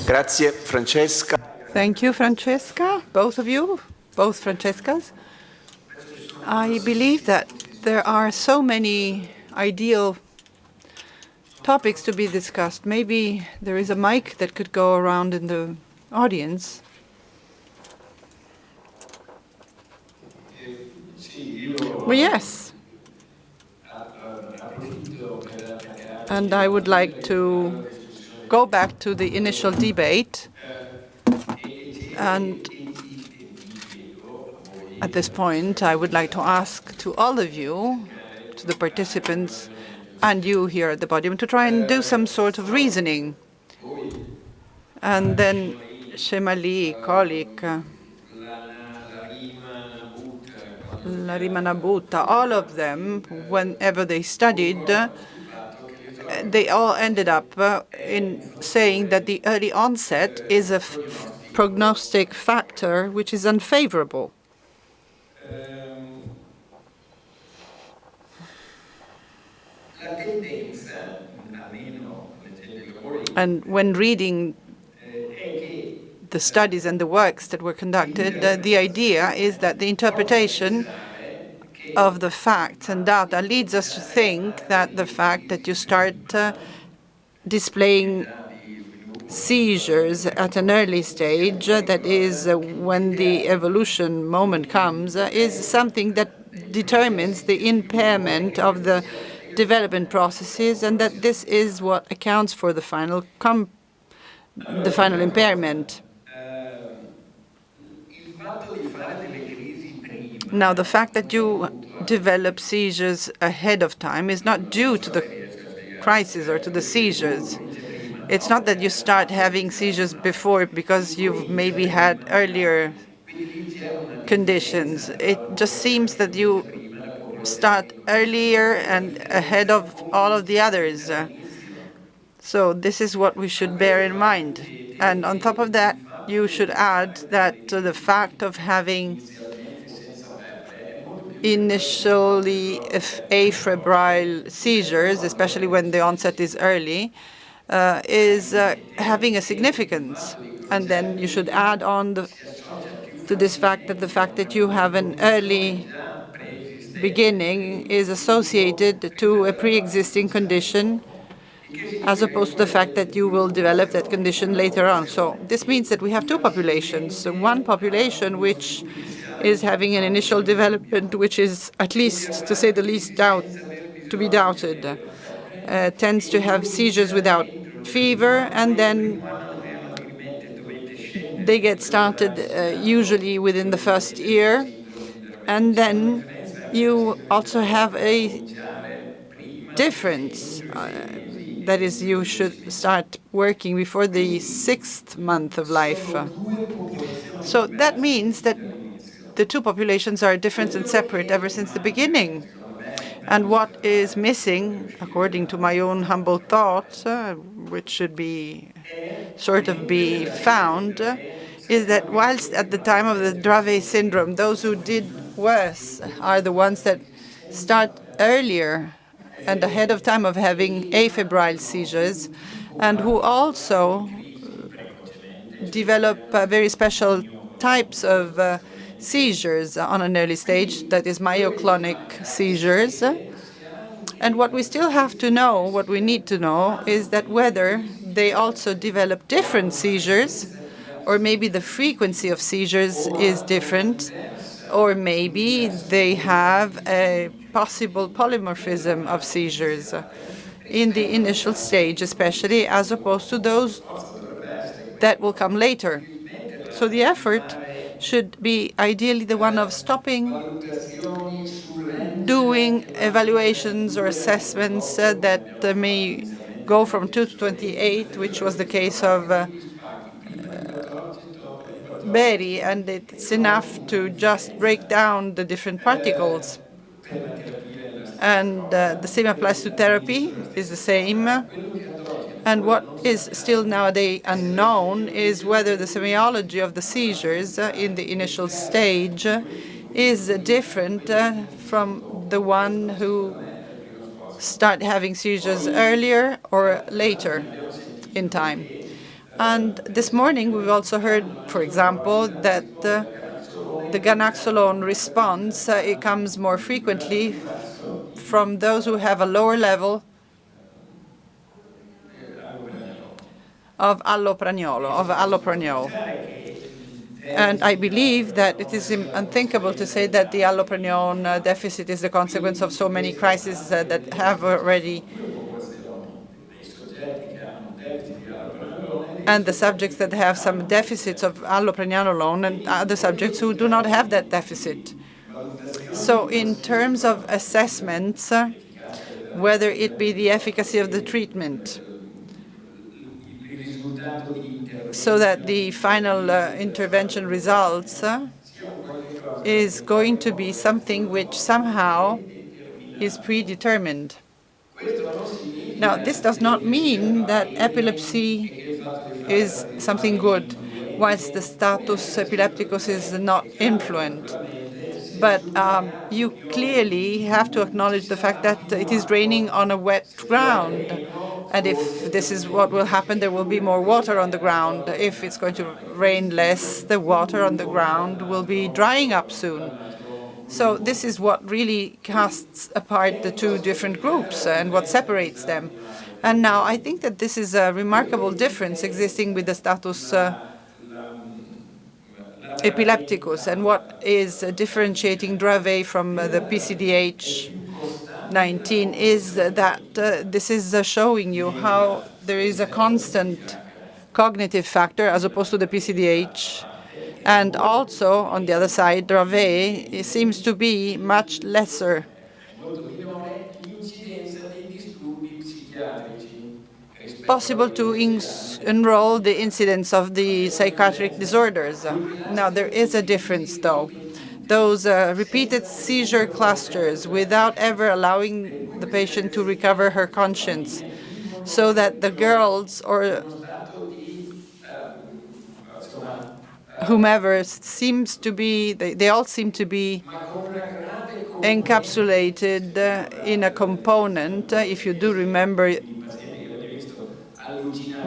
Grazie, Francesca. Thank you, Francesca, both of you, both Francescas. I believe that there are so many ideal topics to be discussed. Maybe there is a mic that could go around in the audience. Well, yes. And I would like to go back to the initial debate. And at this point, I would like to ask to all of you, to the participants, and you here at the podium, to try and do some sort of reasoning. And then Shemali, colleague, Larima Nabuta, all of them, whenever they studied, they all ended up in saying that the early onset is a prognostic factor which is unfavorable. And when reading the studies and the works that were conducted, the idea is that the interpretation of the facts and data leads us to think that the fact that you start displaying seizures at an early stage, that is when the evolution moment comes, is something that determines the impairment of the development processes, and that this is what accounts for the final impairment. Now, the fact that you develop seizures ahead of time is not due to the crisis or to the seizures. It's not that you start having seizures before because you've maybe had earlier conditions. It just seems that you start earlier and ahead of all of the others. So this is what we should bear in mind. And on top of that, you should add that the fact of having initially afebrile seizures, especially when the onset is early, is having a significance. And then you should add on to this fact that the fact that you have an early beginning is associated to a pre-existing condition, as opposed to the fact that you will develop that condition later on. So this means that we have two populations. So one population which is having an initial development which is, at least, to say the least, to be doubted, tends to have seizures without fever, and then they get started usually within the first year. And then you also have a difference. That is, you should start working before the 6th month of life. So that means that the two populations are different and separate ever since the beginning. And what is missing, according to my own humble thought, which should be found, is that whilst at the time of the Dravet syndrome, those who did worse are the ones that start earlier and ahead of time of having afebrile seizures, and who also develop very special types of seizures on an early stage, that is myoclonic seizures. And what we still have to know, what we need to know, is that whether they also develop different seizures, or maybe the frequency of seizures is different, or maybe they have a possible polymorphism of seizures in the initial stage, especially, as opposed to those that will come later. So the effort should be ideally the one of stopping doing evaluations or assessments that may go from 2 to 28, which was the case of Berry, and it's enough to just break down the different particles. And the same applies to therapy, is the same. And what is still nowadays unknown is whether the semiology of the seizures in the initial stage is different from the one who start having seizures earlier or later in time. And this morning we've also heard, for example, that the ganaxolone response it comes more frequently from those who have a lower level of allopragnolo. And I believe that it is unthinkable to say that the allopragnone deficit is the consequence of so many crises that have already, and the subjects that have some deficits of allopregnanolone and other subjects who do not have that deficit. So in terms of assessments, whether it be the efficacy of the treatment, so that the final intervention results is going to be something which somehow is predetermined. Now, this does not mean that epilepsy is something good, whilst the status epilepticus is not influent. But you clearly have to acknowledge the fact that it is raining on a wet ground. And if this is what will happen, there will be more water on the ground. If it's going to rain less, the water on the ground will be drying up soon. So this is what really casts apart the two different groups and what separates them. And now I think that this is a remarkable difference existing with the status epilepticus, and what is differentiating Dravet from the PCDH19 is that this is showing you how there is a constant cognitive factor as opposed to the PCDH. And also, on the other side, Dravet seems to be much lesser possible to enroll the incidence of the psychiatric disorders. Now, there is a difference, though. Those repeated seizure clusters without ever allowing the patient to recover her conscience, so that the girls or whomever seems to be, they all seem to be encapsulated in a component. If you do remember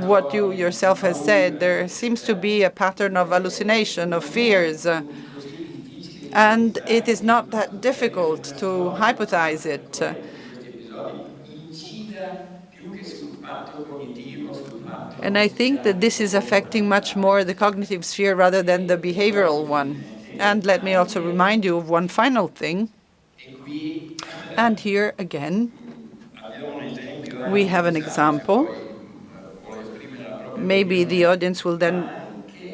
what you yourself have said, there seems to be a pattern of hallucination, of fears, and it is not that difficult to hypothesize it. And I think that this is affecting much more the cognitive sphere rather than the behavioral one. And let me also remind you of one final thing. And here again, we have an example. Maybe the audience will then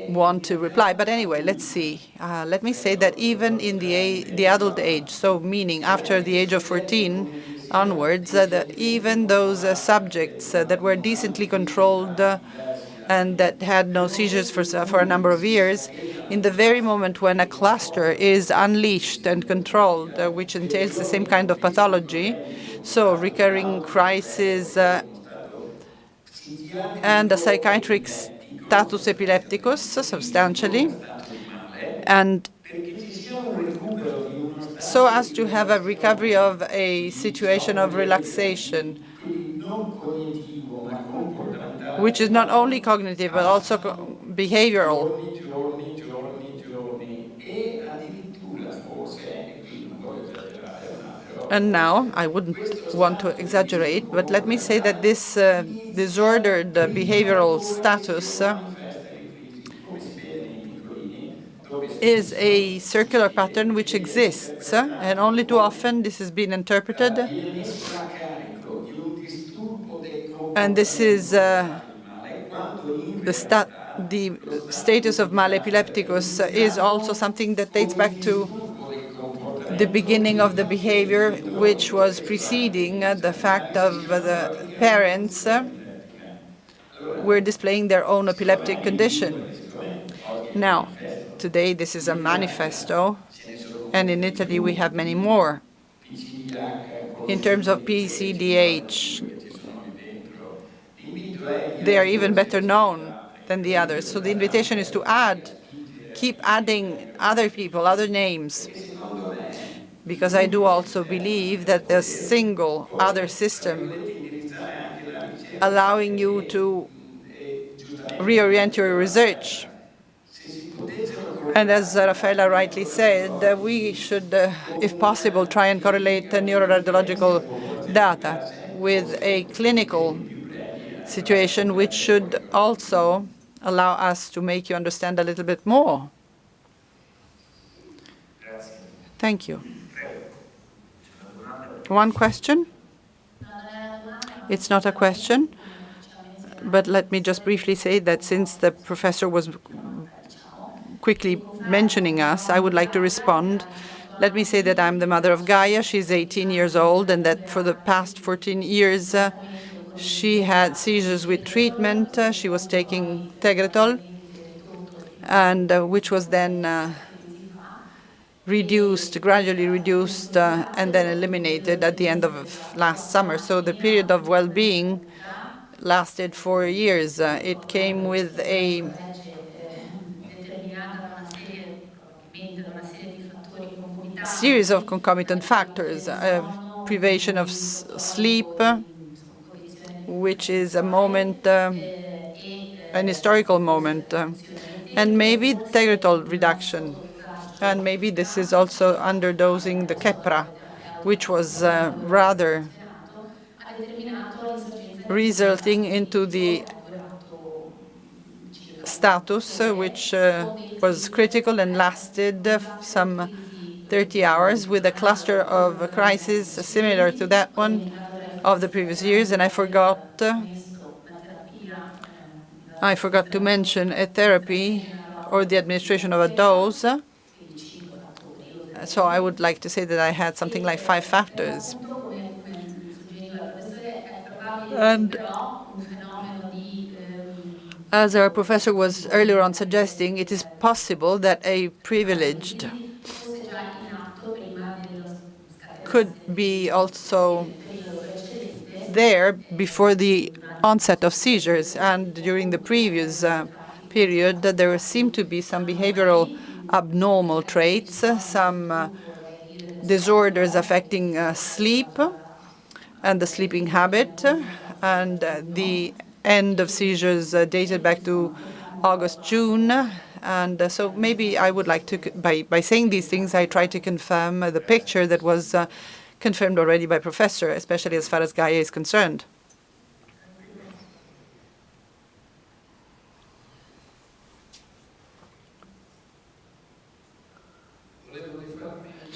want to reply. But anyway, let's see. Let me say that even in the adult age, so meaning after the age of 14 onwards, that even those subjects that were decently controlled and that had no seizures for a number of years, in the very moment when a cluster is unleashed and controlled, which entails the same kind of pathology, so recurring crisis and a psychiatric status epilepticus substantially, and so as to have a recovery of a situation of relaxation, which is not only cognitive but also behavioral. And now, I wouldn't want to exaggerate, but let me say that this disordered behavioral status is a circular pattern which exists, and only too often this has been interpreted. And this is the status of male epilepticus is also something that dates back to the beginning of the behavior, which was preceding the fact of the parents were displaying their own epileptic condition. Now, today this is a manifesto, and in Italy we have many more. In terms of PCDH, they are even better known than the others. So the invitation is to keep adding other people, other names, because I do also believe that the single other system allowing you to reorient your research. And as Raffaella rightly said, we should, if possible, try and correlate the neuroradiological data with a clinical situation, which should also allow us to make you understand a little bit more. Thank you. One question? It's not a question, but let me just briefly say that since the professor was quickly mentioning us, I would like to respond. Let me say that I'm the mother of Gaia. She's 18 years old, and that for the past 14 years, she had seizures with treatment. She was taking Tegretol, and which was then reduced, gradually reduced, and then eliminated at the end of last summer. So the period of well-being lasted 4 years. It came with a series of concomitant factors, privation of sleep, which is a moment, an historical moment, and maybe Tegretol reduction. And maybe this is also underdosing the Keppra, which was rather resulting into the status, which was critical and lasted some 30 hours with a cluster of crises similar to that one of the previous years. And I forgot to mention a therapy or the administration of a dose. So I would like to say that I had something like 5 factors. And as our professor was earlier on suggesting, it is possible that a privileged could be also there before the onset of seizures. And during the previous period, there seemed to be some behavioral abnormal traits, some disorders affecting sleep and the sleeping habit, and the end of seizures dated back to August, June. And so maybe I would like to, by saying these things, I try to confirm the picture that was confirmed already by Professor, especially as far as Gaia is concerned.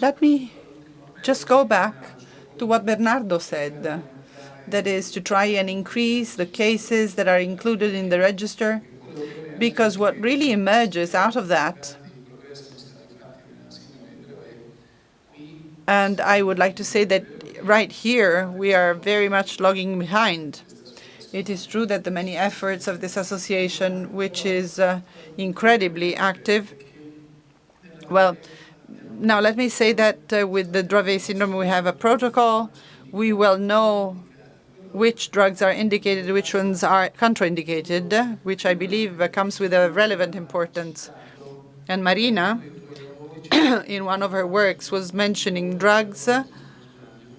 Let me just go back to what Bernardo said, that is to try and increase the cases that are included in the register, because what really emerges out of that, and I would like to say that right here we are very much lagging behind. It is true that the many efforts of this association, which is incredibly active, well, now let me say that with the Dravet syndrome we have a protocol. We will know which drugs are indicated, which ones are contraindicated, which I believe comes with a relevant importance. And Marina, in one of her works, was mentioning drugs,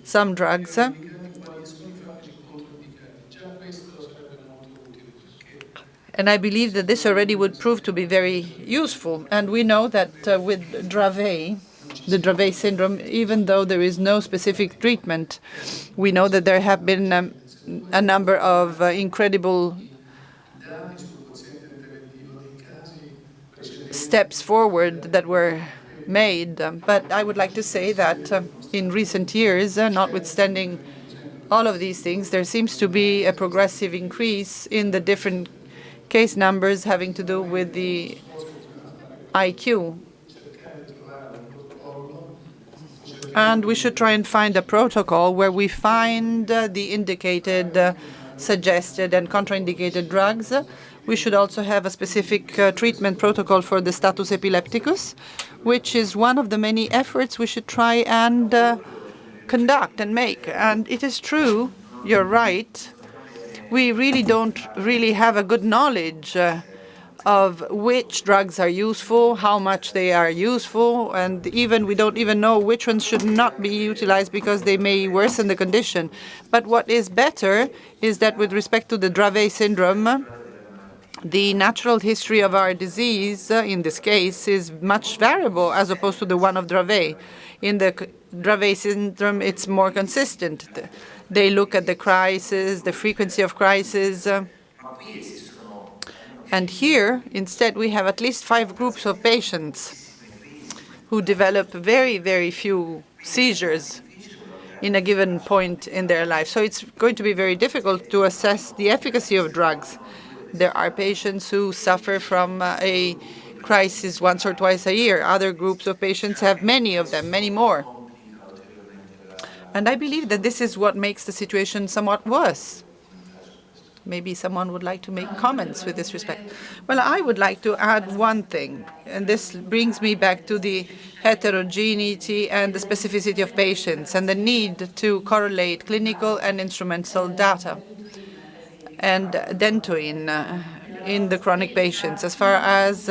some drugs, and I believe that this already would prove to be very useful. And we know that with Dravet, the Dravet syndrome, even though there is no specific treatment, we know that there have been a number of incredible steps forward that were made. But I would like to say that in recent years, notwithstanding all of these things, there seems to be a progressive increase in the different case numbers having to do with the IQ. And we should try and find a protocol where we find the indicated, suggested, and contraindicated drugs. We should also have a specific treatment protocol for the status epilepticus, which is one of the many efforts we should try and conduct and make. And it is true, you're right, we really don't have a good knowledge of which drugs are useful, how much they are useful, and we don't even know which ones should not be utilized because they may worsen the condition. But what is better is that with respect to the Dravet syndrome, the natural history of our disease, in this case, is much variable as opposed to the one of Dravet. In the Dravet syndrome, it's more consistent. They look at the crisis, the frequency of crisis. And here, instead, we have at least 5 groups of patients who develop very, very few seizures in a given point in their life. So it's going to be very difficult to assess the efficacy of drugs. There are patients who suffer from a crisis once or twice a year. Other groups of patients have many of them, many more. And I believe that this is what makes the situation somewhat worse. Maybe someone would like to make comments with this respect. Well, I would like to add one thing, and this brings me back to the heterogeneity and the specificity of patients and the need to correlate clinical and instrumental data and dentoin in the chronic patients. As far as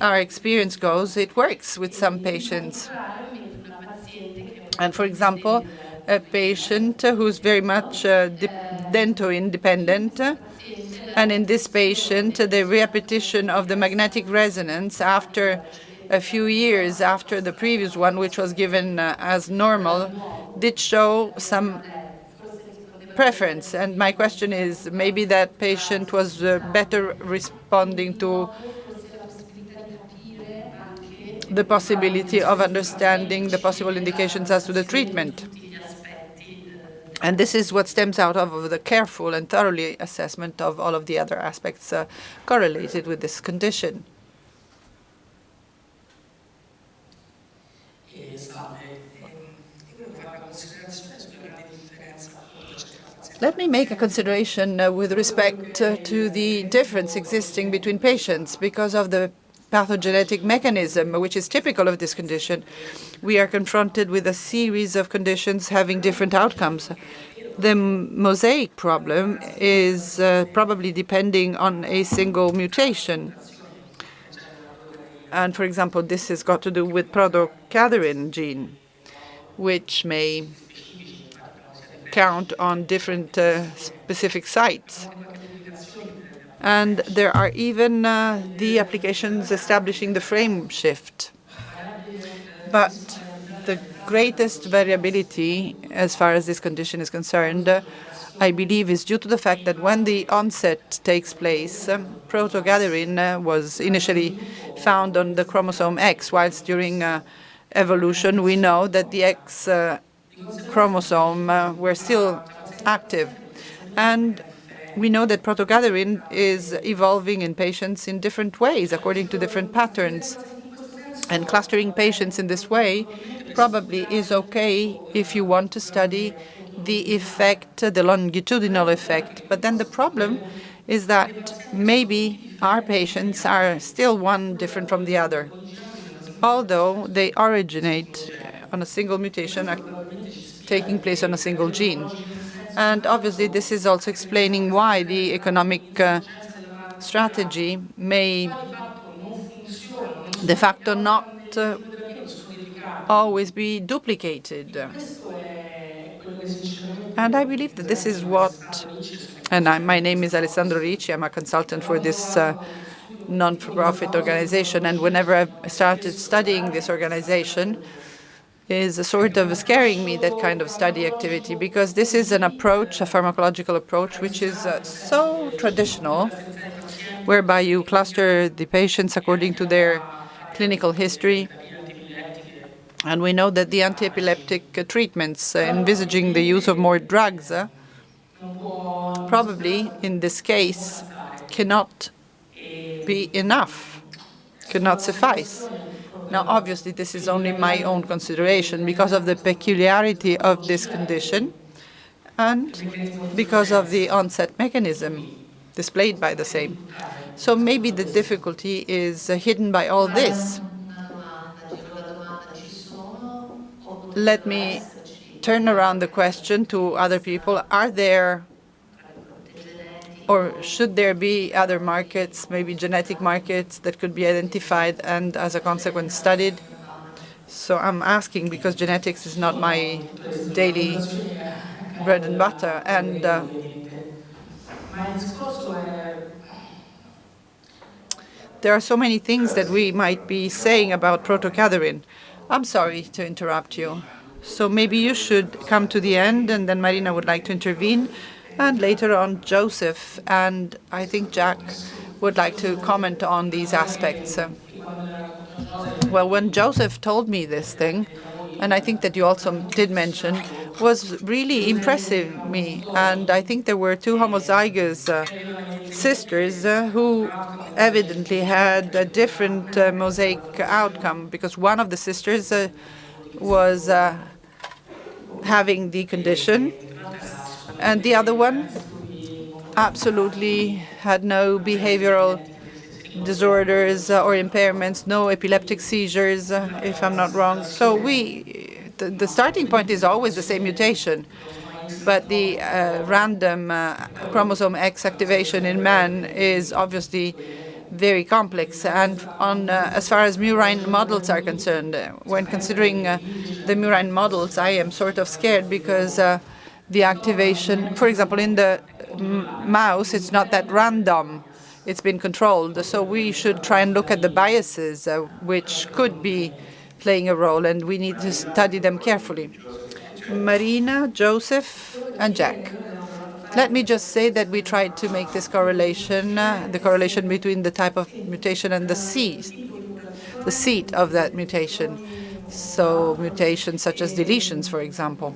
our experience goes, it works with some patients. And for example, a patient who's very much dentoin dependent, and in this patient, the repetition of the magnetic resonance after a few years after the previous one, which was given as normal, did show some preference. And my question is, maybe that patient was better responding to the possibility of understanding the possible indications as to the treatment. And this is what stems out of the careful and thoroughly assessment of all of the other aspects correlated with this condition. Let me make a consideration with respect to the difference existing between patients because of the pathogenetic mechanism, which is typical of this condition. We are confronted with a series of conditions having different outcomes. The mosaic problem is probably depending on a single mutation. And for example, this has got to do with protocatherin gene, which may count on different specific sites. And there are even the applications establishing the frame shift. But the greatest variability, as far as this condition is concerned, I believe is due to the fact that when the onset takes place, protogathering was initially found on the chromosome X, whilst during evolution we know that the X chromosome were still active. And we know that protogathering is evolving in patients in different ways, according to different patterns. And clustering patients in this way probably is okay if you want to study the effect, the longitudinal effect. But then the problem is that maybe our patients are still one different from the other, although they originate on a single mutation taking place on a single gene. And obviously, this is also explaining why the economic strategy may de facto not always be duplicated. And I believe that this is what, and my name is Alessandro Ricci, I'm a consultant for this non-profit organization, and whenever I started studying this organization, is sort of scaring me, that kind of study activity, because this is an approach, a pharmacological approach, which is so traditional, whereby you cluster the patients according to their clinical history. And we know that the anti-epileptic treatments envisaging the use of more drugs probably, in this case, cannot be enough, cannot suffice. Now, obviously, this is only my own consideration because of the peculiarity of this condition and because of the onset mechanism displayed by the same. So maybe the difficulty is hidden by all this. Let me turn around the question to other people. Are there or should there be other markets, maybe genetic markets, that could be identified and, as a consequence, studied? So I'm asking because genetics is not my daily bread and butter. And There are so many things that we might be saying about Proto-Catherine. I'm sorry to interrupt you. So maybe you should come to the end, and then Marina would like to intervene, and later on Joseph, and I think Jack would like to comment on these aspects. Well, when Joseph told me this thing, and I think that you also did mention, was really impressive me. And I think there were two homozygous sisters who evidently had a different mosaic outcome, because one of the sisters was having the condition, and the other one absolutely had no behavioral disorders or impairments, no epileptic seizures, if I'm not wrong. So the starting point is always the same mutation, but the random chromosome X activation in man is obviously very complex. And as far as murine models are concerned, when considering the murine models, I am sort of scared because the activation, for example, in the mouse, it's not that random. It's been controlled. So we should try and look at the biases which could be playing a role, and we need to study them carefully. Marina, Joseph, and Jack. Let me just say that we tried to make this correlation, the correlation between the type of mutation and the seat of that mutation. So mutations such as deletions, for example,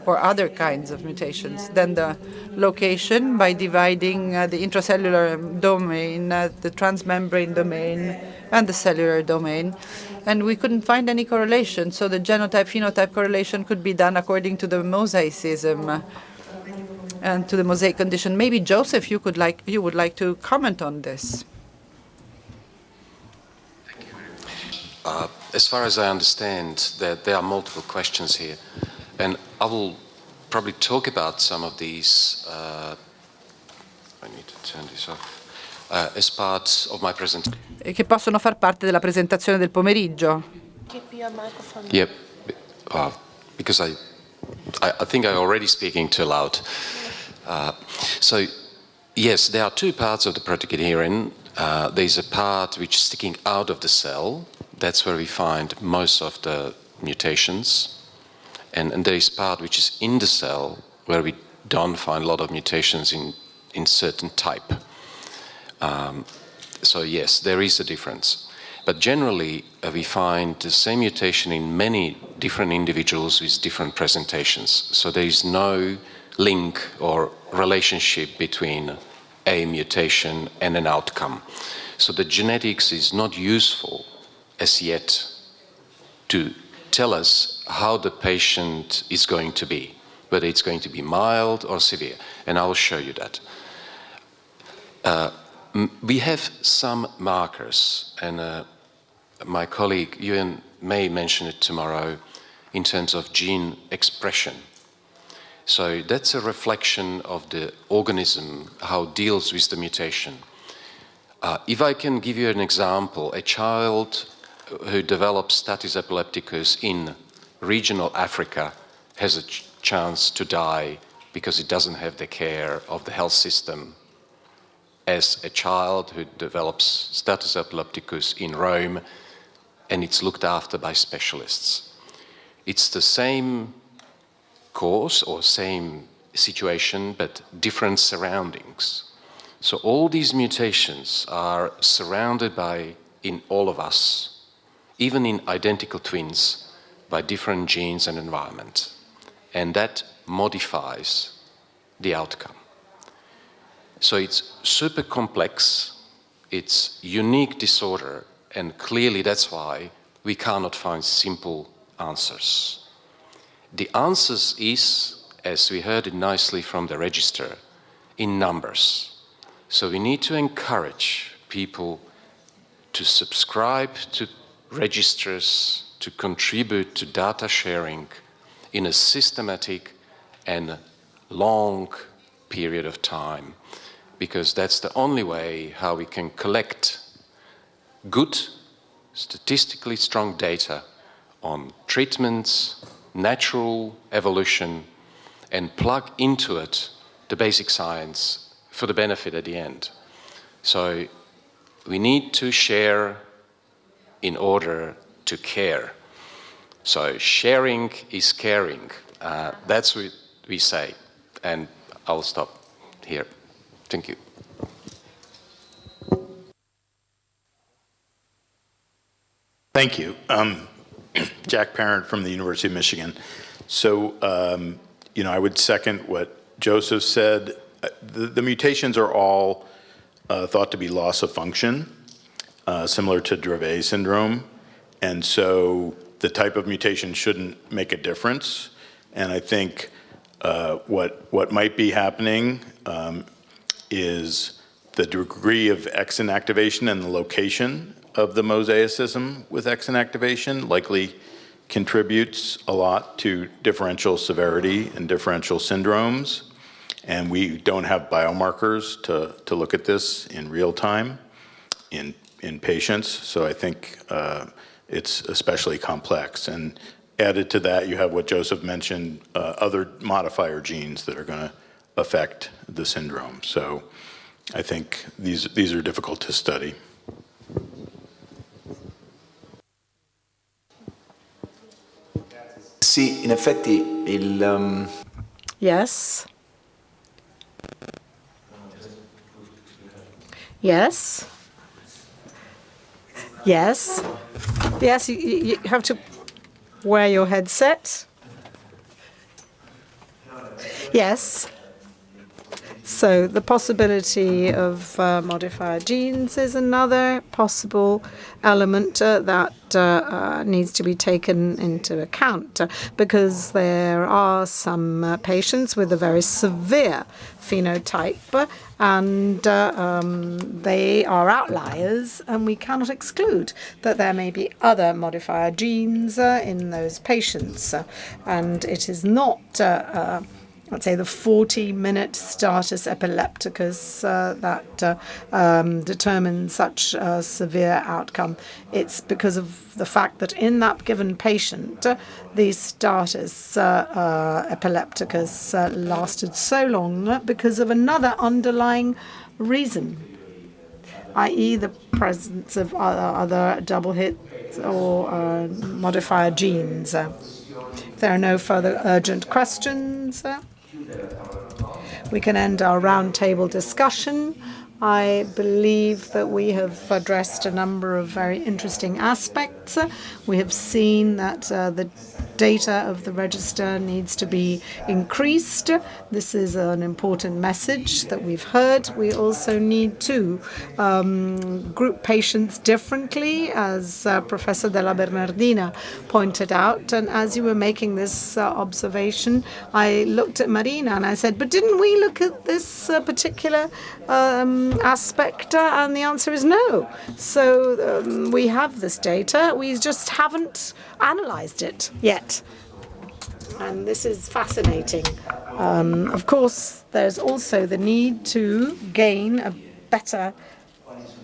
or other kinds of mutations. Then the location by dividing the intracellular domain, the transmembrane domain, and the cellular domain. And we couldn't find any correlation. So the genotype-phenotype correlation could be done according to the mosaicism and to the mosaic condition. Maybe Joseph, you would like to comment on this. As far as I understand, there are multiple questions here, and I will probably talk about some of these. I need to turn this off. As part of my presentation. Che possono far parte della presentazione del pomeriggio. Yep, because I think I'm already speaking too loud. So, yes, there are two parts of the protocoherin. There's a part which is sticking out of the cell. That's where we find most of the mutations. And there is part which is in the cell where we don't find a lot of mutations in certain type. So yes, there is a difference. But generally, we find the same mutation in many different individuals with different presentations. So there is no link or relationship between a mutation and an outcome. So the genetics is not useful as yet to tell us how the patient is going to be, whether it's going to be mild or severe. And I will show you that. We have some markers, and my colleague Ewan may mention it tomorrow in terms of gene expression. So that's a reflection of the organism, how it deals with the mutation. If I can give you an example, a child who develops status epilepticus in regional Africa has a chance to die because it doesn't have the care of the health system as a child who develops status epilepticus in Rome and it's looked after by specialists. It's the same cause or same situation, but different surroundings. So all these mutations are surrounded by, in all of us, even in identical twins, by different genes and environment. And that modifies the outcome. So it's super complex, it's unique disorder, and clearly that's why we cannot find simple answers. The answers is, as we heard it nicely from the register, in numbers. So we need to encourage people to subscribe to registers, to contribute to data sharing in a systematic and long period of time, because that's the only way how we can collect good, statistically strong data on treatments, natural evolution, and plug into it the basic science for the benefit at the end. So we need to share in order to care. So sharing is caring. That's what we say. And I'll stop here. Thank you. Thank you. Jack Parent from the University of Michigan. So, I would second what Joseph said. The mutations are all thought to be loss of function, similar to Dravet syndrome. And so the type of mutation shouldn't make a difference. And I think what might be happening is the degree of exon activation and the location of the mosaicism with exon activation likely contributes a lot to differential severity and differential syndromes. And we don't have biomarkers to look at this in real time in patients. So I think it's especially complex. And added to that, you have what Joseph mentioned, other modifier genes that are going to affect the syndrome. So I think these are difficult to study. Sì, in effetti il... Yes. Yes. Yes. Yes, you have to wear your headset. Yes. So the possibility of modifier genes is another possible element that needs to be taken into account because there are some patients with a very severe phenotype and they are outliers, and we cannot exclude that there may be other modifier genes in those patients. And it is not let's say the 40-minute status epilepticus that determines such a severe outcome. It's because of the fact that in that given patient, the status epilepticus lasted so long because of another underlying reason, i.e. the presence of other double hits or modifier genes. If there are no further urgent questions, we can end our roundtable discussion. I believe that we have addressed a number of very interesting aspects. We have seen that the data of the register needs to be increased. This is an important message that we've heard. We also need to group patients differently, as Professor Della Bernardina pointed out. And as you were making this observation, I looked at Marina and I said, but didn't we look at this particular aspect? And the answer is no. So we have this data. We just haven't analyzed it yet. And this is fascinating. Of course, there's also the need to gain a better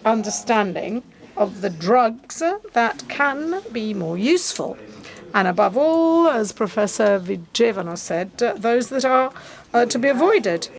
understanding of the drugs that can be more useful. And above all, as Professor Vigevano said, those that are to be avoided.